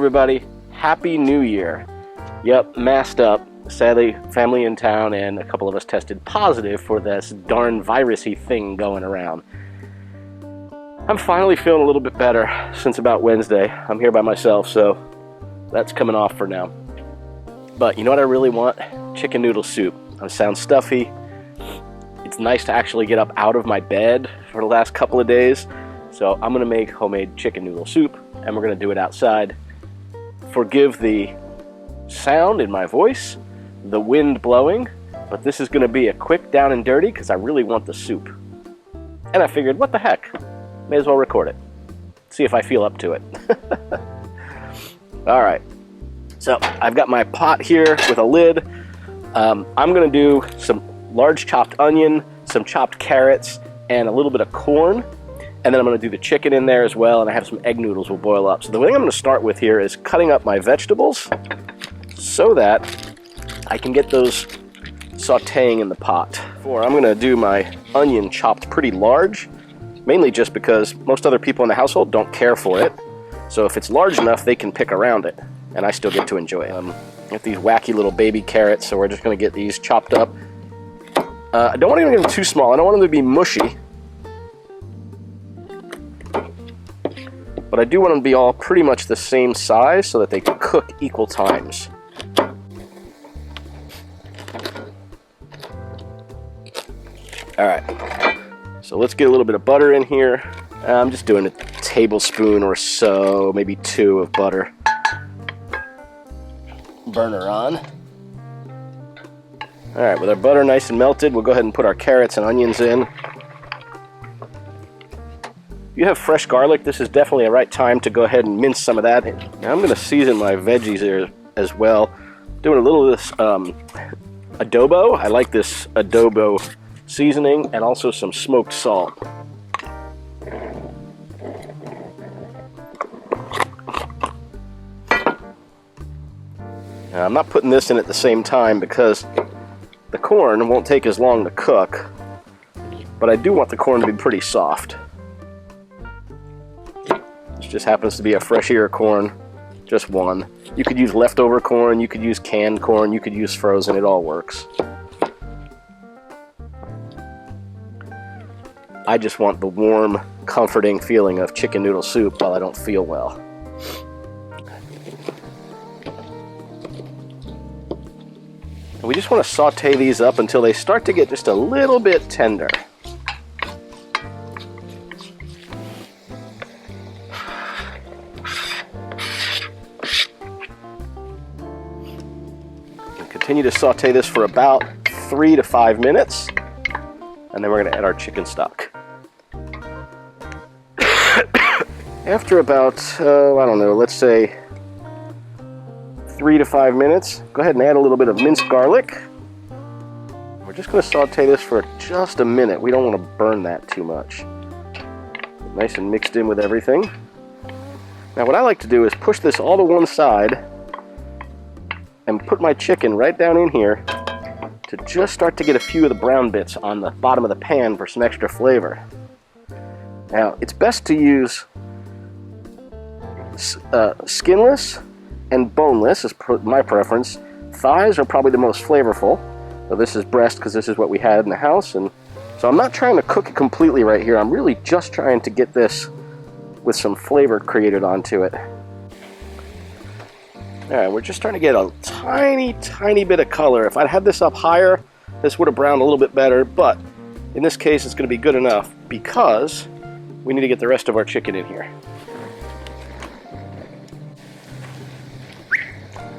everybody. Happy New Year. Yep, masked up. Sadly, family in town and a couple of us tested positive for this darn virusy thing going around. I'm finally feeling a little bit better since about Wednesday. I'm here by myself, so that's coming off for now. But you know what I really want? Chicken noodle soup. I sound stuffy. It's nice to actually get up out of my bed for the last couple of days. So I'm going to make homemade chicken noodle soup, and we're going to do it outside. Forgive the sound in my voice, the wind blowing, but this is going to be a quick down and dirty because I really want the soup. And I figured, what the heck? May as well record it. See if I feel up to it. All right. So I've got my pot here with a lid. I'm going to do some large chopped onion, some chopped carrots, and a little bit of corn. And then I'm going to do the chicken in there as well, and I have some egg noodles we'll boil up. So the thing I'm going to start with here is cutting up my vegetables so that I can get those sauteing in the pot. I'm going to do my onion chopped pretty large, mainly just because most other people in the household don't care for it. So if it's large enough, they can pick around it, and I still get to enjoy it. Get these wacky little baby carrots, so we're just going to get these chopped up. I don't want to get them too small. I don't want them to be mushy. But I do want them to be all pretty much the same size so that they can cook equal times. Alright, so let's get a little bit of butter in here. I'm just doing a tablespoon or so, maybe 2 of butter. Burner on. Alright, with our butter nice and melted, we'll go ahead and put our carrots and onions in. If you have fresh garlic, this is definitely a right time to go ahead and mince some of that in. Now I'm going to season my veggies here as well. Doing a little of this adobo. I like this adobo seasoning, and also some smoked salt. Now, I'm not putting this in at the same time because the corn won't take as long to cook, but I do want the corn to be pretty soft. This just happens to be a fresh ear of corn, just one. You could use leftover corn, you could use canned corn, you could use frozen, it all works. I just want the warm, comforting feeling of chicken noodle soup while I don't feel well. And we just want to saute these up until they start to get just a little bit tender. And continue to saute this for about 3 to 5 minutes, and then we're going to add our chicken stock. After about, I don't know, let's say 3 to 5 minutes, go ahead and add a little bit of minced garlic. We're just going to saute this for just a minute. We don't want to burn that too much. Nice and mixed in with everything. Now what I like to do is push this all to one side and put my chicken right down in here to just start to get a few of the brown bits on the bottom of the pan for some extra flavor. Now it's best to use skinless and boneless is my preference. Thighs are probably the most flavorful. So this is breast because this is what we had in the house, and so I'm not trying to cook it completely right here. I'm really just trying to get this with some flavor created onto it. Alright, we're just trying to get a tiny bit of color. If I'd had this up higher, this would have browned a little bit better, but in this case it's going to be good enough because we need to get the rest of our chicken in here.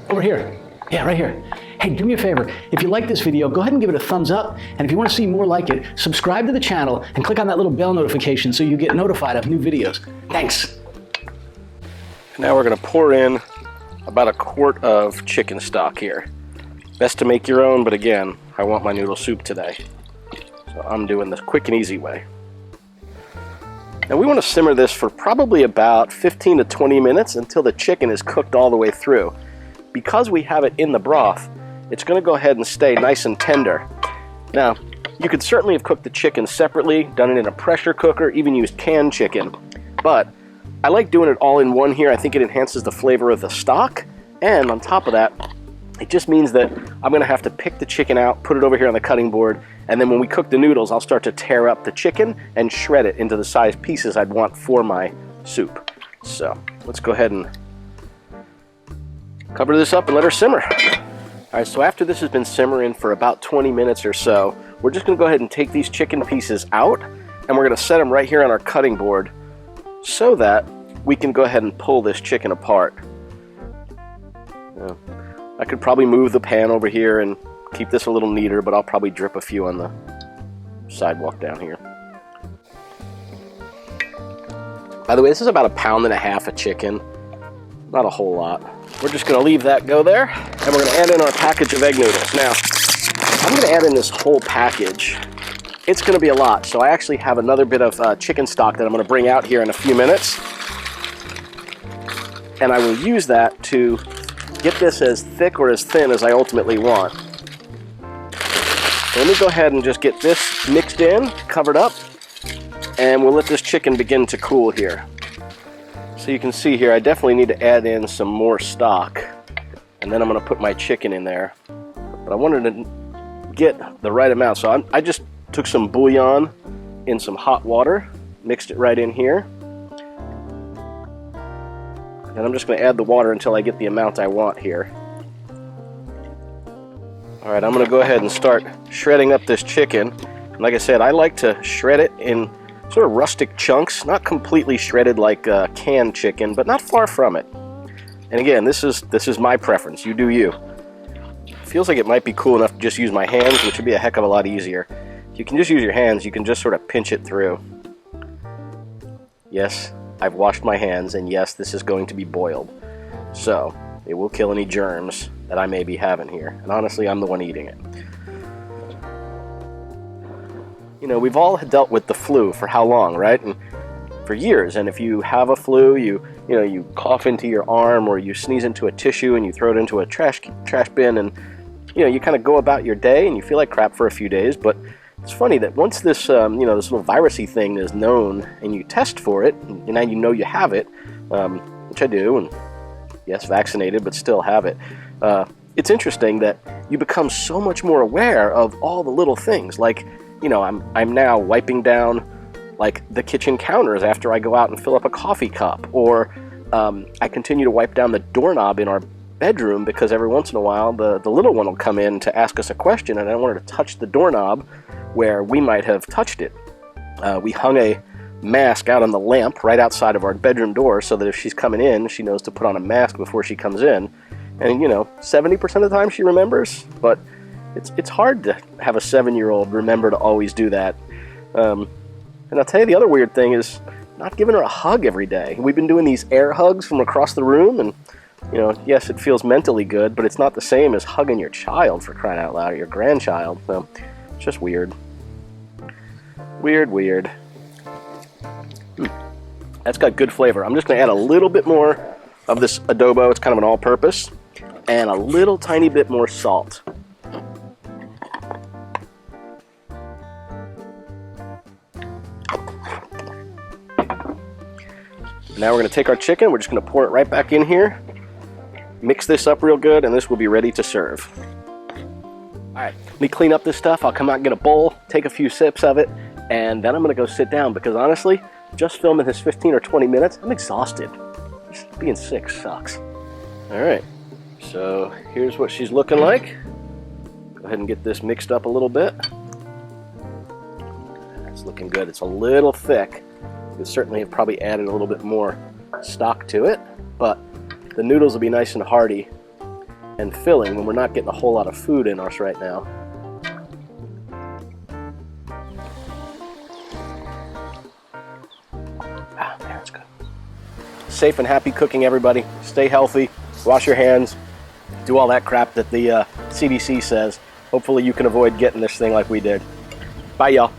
Over here. Yeah, right here. Hey, do me a favor. If you like this video, go ahead and give it a thumbs up. And if you want to see more like it, subscribe to the channel and click on that little bell notification so you get notified of new videos. Thanks. Now we're going to pour in about a quart of chicken stock here. Best to make your own, but again, I want my noodle soup today. So I'm doing this quick and easy way. Now we want to simmer this for probably about 15 to 20 minutes until the chicken is cooked all the way through. Because we have it in the broth, it's going to go ahead and stay nice and tender. Now, you could certainly have cooked the chicken separately, done it in a pressure cooker, even used canned chicken. But I like doing it all in one here. I think it enhances the flavor of the stock, and on top of that, it just means that I'm gonna have to pick the chicken out, put it over here on the cutting board, and then when we cook the noodles, I'll start to tear up the chicken and shred it into the size pieces I'd want for my soup. So let's go ahead and cover this up and let her simmer. All right, so after this has been simmering for about 20 minutes or so, we're just gonna go ahead and take these chicken pieces out, and we're gonna set them right here on our cutting board so that we can go ahead and pull this chicken apart. I could probably move the pan over here and keep this a little neater, but I'll probably drip a few on the sidewalk down here. By the way, this is about 1.5 pounds of chicken. Not a whole lot. We're just going to leave that go there, and we're going to add in our package of egg noodles. Now, I'm going to add in this whole package. It's going to be a lot, so I actually have another bit of chicken stock that I'm going to bring out here in a few minutes. And I will use that to get this as thick or as thin as I ultimately want. Let me go ahead and just get this mixed in, covered up, and we'll let this chicken begin to cool here. So you can see here, I definitely need to add in some more stock, and then I'm going to put my chicken in there. But I wanted to get the right amount, so I just took some bouillon in some hot water, mixed it right in here. And I'm just going to add the water until I get the amount I want here. All right, I'm going to go ahead and start shredding up this chicken. And like I said, I like to shred it in sort of rustic chunks, not completely shredded like canned chicken, but not far from it. And again, this is my preference. You do you. Feels like it might be cool enough to just use my hands, which would be a heck of a lot easier. If you can just use your hands, you can just sort of pinch it through. Yes, I've washed my hands, and yes, this is going to be boiled. So, it will kill any germs that I may be having here. And honestly, I'm the one eating it. You know, we've all dealt with the flu for how long, right? And for years. And if you have a flu, you cough into your arm, or you sneeze into a tissue and you throw it into a trash bin, and you kind of go about your day and you feel like crap for a few days. But it's funny that once this, this little virusy thing is known and you test for it, and now you know you have it, which I do, and yes, vaccinated, but still have it. It's interesting that you become so much more aware of all the little things. Like, I'm now wiping down like the kitchen counters after I go out and fill up a coffee cup, or I continue to wipe down the doorknob in our bedroom because every once in a while the little one will come in to ask us a question, and I don't want her to touch the doorknob where we might have touched it. We hung a mask out on the lamp right outside of our bedroom door so that if she's coming in, she knows to put on a mask before she comes in. And 70% of the time she remembers, but it's hard to have a 7-year-old remember to always do that. And I'll tell you, the other weird thing is not giving her a hug every day. We've been doing these air hugs from across the room, and yes, it feels mentally good, but it's not the same as hugging your child, for crying out loud, or your grandchild. So it's just weird. Weird. That's got good flavor. I'm just going to add a little bit more of this adobo. It's kind of an all-purpose, and a little tiny bit more salt. Now we're going to take our chicken, we're just going to pour it right back in here, mix this up real good, and this will be ready to serve. Alright, let me clean up this stuff. I'll come out and get a bowl, take a few sips of it, and then I'm going to go sit down because honestly, just filming this 15 or 20 minutes, I'm exhausted. Just being sick sucks. Alright, so here's what she's looking like. Go ahead and get this mixed up a little bit. It's looking good. It's a little thick. Could certainly have probably added a little bit more stock to it, but the noodles will be nice and hearty and filling when we're not getting a whole lot of food in us right now. Man, it's good. Safe and happy cooking, everybody. Stay healthy, wash your hands, do all that crap that the CDC says. Hopefully you can avoid getting this thing like we did. Bye, y'all.